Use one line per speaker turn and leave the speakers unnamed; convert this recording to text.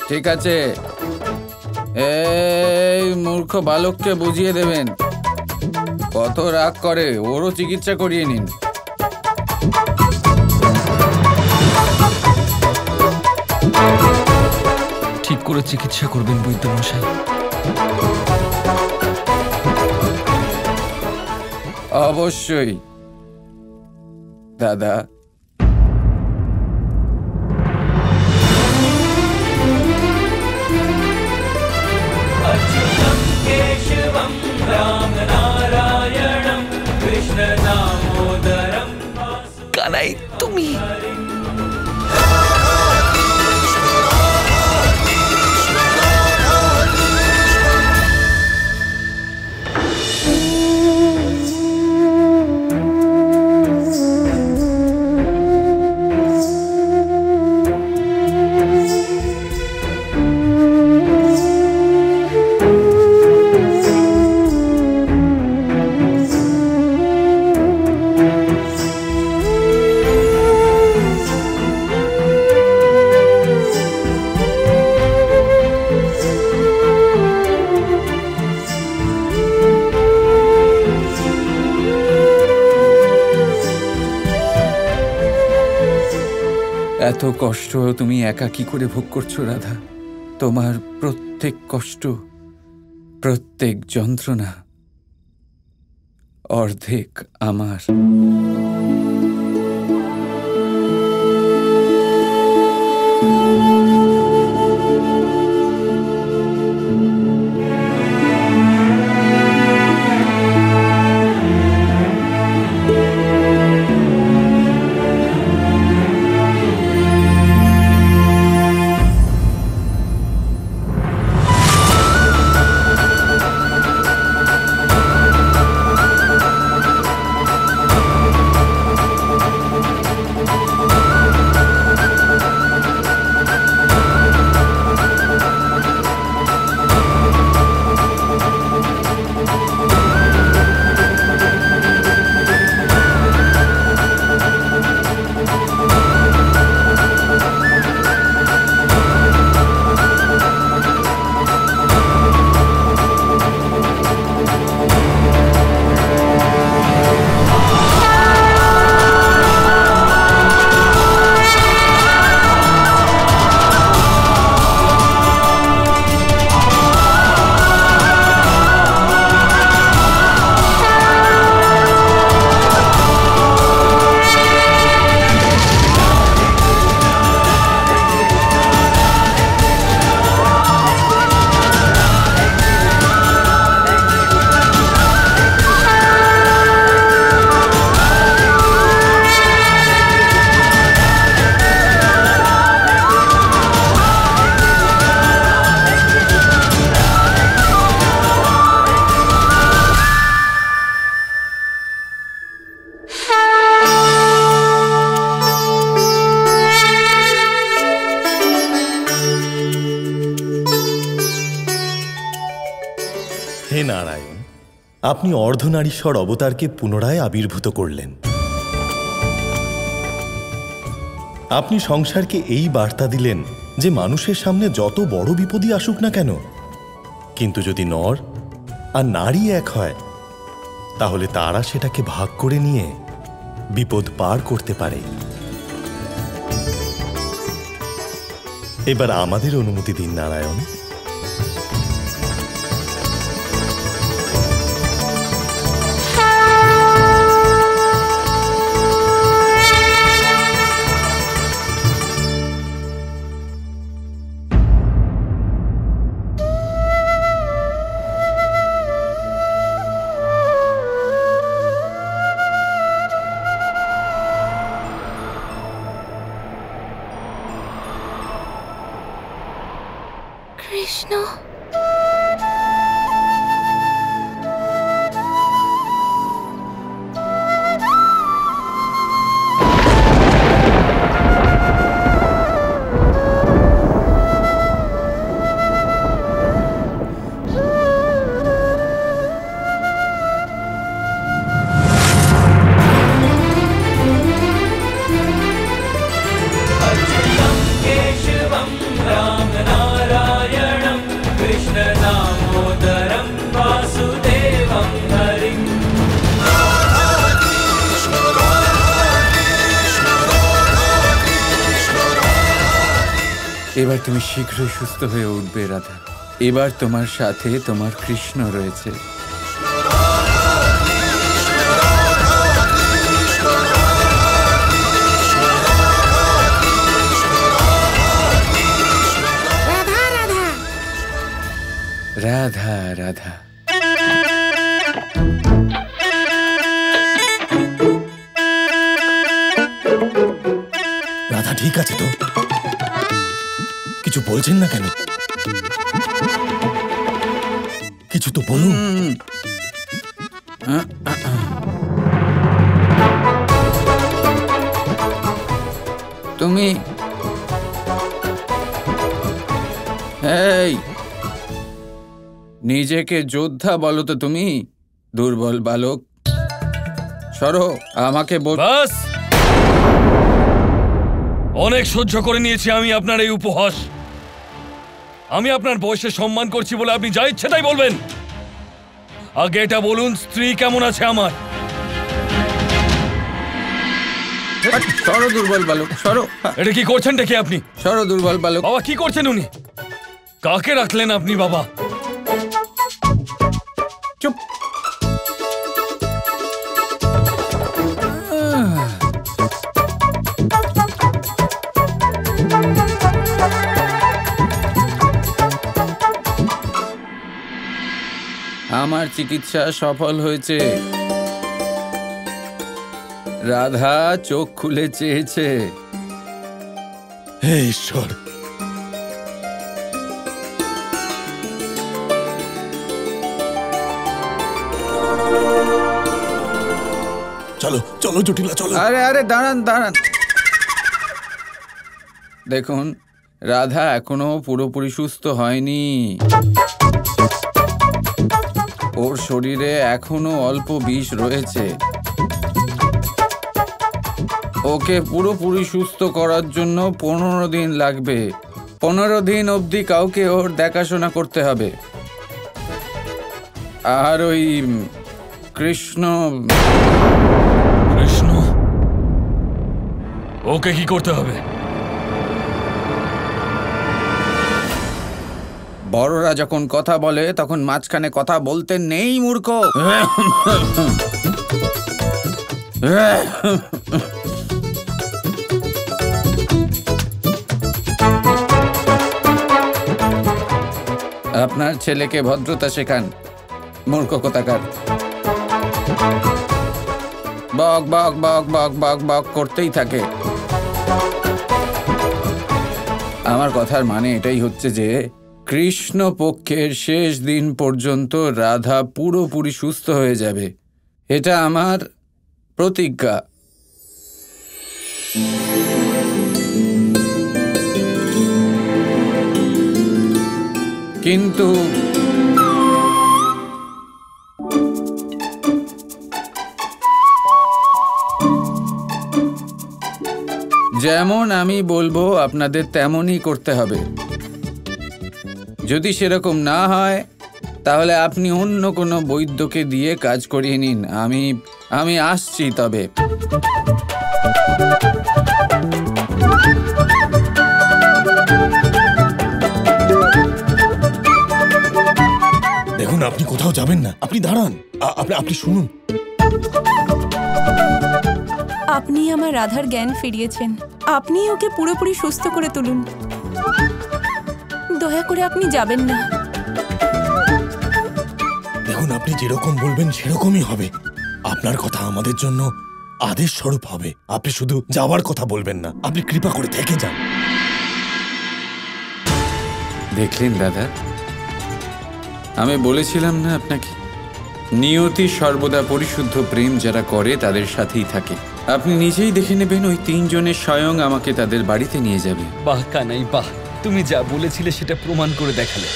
ঠিক আছে, এই মূর্খ বালককে বুঝিয়ে দেবেন। কত রাগ করে, ওরও চিকিৎসা করিয়ে নিন।
ঠিক করে চিকিৎসা করবেন বৈদ্যমশাই।
অবশ্যই দাদা।
কানাই, তুমি
এত কষ্ট তুমি একা কি করে ভোগ করছো রাধা? তোমার প্রত্যেক কষ্ট, প্রত্যেক যন্ত্রণা অর্ধেক আমার।
হে নারায়ণ, আপনি অর্ধনারীশ্বর অবতারকে পুনরায় আবির্ভূত করলেন। আপনি সংসারকে এই বার্তা দিলেন যে মানুষের সামনে যত বড় বিপদই আসুক না কেন, কিন্তু যদি নর আর নারী এক হয় তাহলে তারা সেটাকে ভাগ করে নিয়ে বিপদ পার করতে পারে। এবার আমাদের অনুমতি দিন নারায়ণ।
কৃষ্ণ,
केशवं राम नारायणं
এবার তুমি শীঘ্রই সুস্থ হয়ে উঠবে রাধা। এবার তোমার সাথে তোমার কৃষ্ণ রয়েছে। রাধা রাধা।
রাধা ঠিক আছে তো? কিছু বলছেন না কেন? কিছু তো বলুন।
তুমি এই নিজেকে যোদ্ধা বলো তো তুমি? দুর্বল বালক, সরো। আমাকে
বাস, অনেক সহ্য করে নিয়েছি আমি আপনার এই উপহাস। আমি আপনার বয়সে সম্মান করছি বলে আপনি যা ইচ্ছে তাই বলবেন। আগে এটা বলুন, স্ত্রী কেমন আছে আমার?
সরো দুর্বল বালক, সরো।
এটা কি করছেন দেখে আপনি?
সরো দুর্বল বালক।
বাবা কি করছেন উনি? কাকে রাখলেন আপনি বাবা?
চুপ। আমার চিকিৎসা সফল হয়েছে। রাধা চোখ খুলে চেয়েছে।
হে ঈশ্বর, চলো চলো জটিলা, চলো।
আরে আরে দাঁড়ান দাঁড়ান। দেখুন, রাধা এখনো পুরোপুরি সুস্থ হয়নি। ওর শরীরে এখনো অল্প বিষ রয়েছে। ওকে পুরোপুরি সুস্থ করার জন্য 15 দিন লাগবে। 15 দিন অবধি কাউকে ওর দেখাশোনা করতে হবে। আর ওই কৃষ্ণ
কৃষ্ণ, ওকে কি করতে হবে?
বড়রা যখন কথা বলে তখন মাঝখানে কথা বলতে নেই, মূর্খ। আপনার ছেলেকে ভদ্রতা শেখান, মূর্খ কোথাকার। বক বক বক বক বক বক করতেই থাকে। আমার কথার মানে এটাই হচ্ছে যে কৃষ্ণ পক্ষের শেষ দিন পর্যন্ত রাধা পুরোপুরি সুস্থ হয়ে যাবে। এটা আমার প্রতিজ্ঞা। কিন্তু যেমন আমি বলবো আপনাদের তেমনই করতে হবে। যদি সেরকম না হয় তাহলে আপনি অন্য কোনো বৈদ্যকে দিয়ে কাজ করিয়ে নিন। আমি আসছি তবে।
দেখুন, আপনি কোথাও যাবেন না, আপনি দাঁড়ান। আপনি শুনুন।
আপনি আমার রাধার জ্ঞান ফিরিয়েছেন। আপনি ওকে পুরোপুরি সুস্থ করে তুলুন। দয়া করে আপনি যাবেন না।
দেখুন, আপনি যেরকম বলবেন সেরকমই হবে। আপনার কথা আমাদের জন্য আদেশ স্বরূপ হবে। আপনি শুধু যাওয়ার কথা বলবেন না, আপনি কৃপা করে থেকে যান।
দেখলেন দাদা, আমি বলেছিলাম না আপনাকে, নিয়তি সর্বদা পরিশুদ্ধ প্রেম যারা করে তাদের সাথেই থাকে। আপনি নিজেই দেখে নেবেন, ওই 3 জনের স্বয়ং আমাকে তাদের বাড়িতে নিয়ে যাবে।
বাহ কানাই বাহ, তুমি যা বলেছিলে সেটা প্রমাণ করে দেখালে।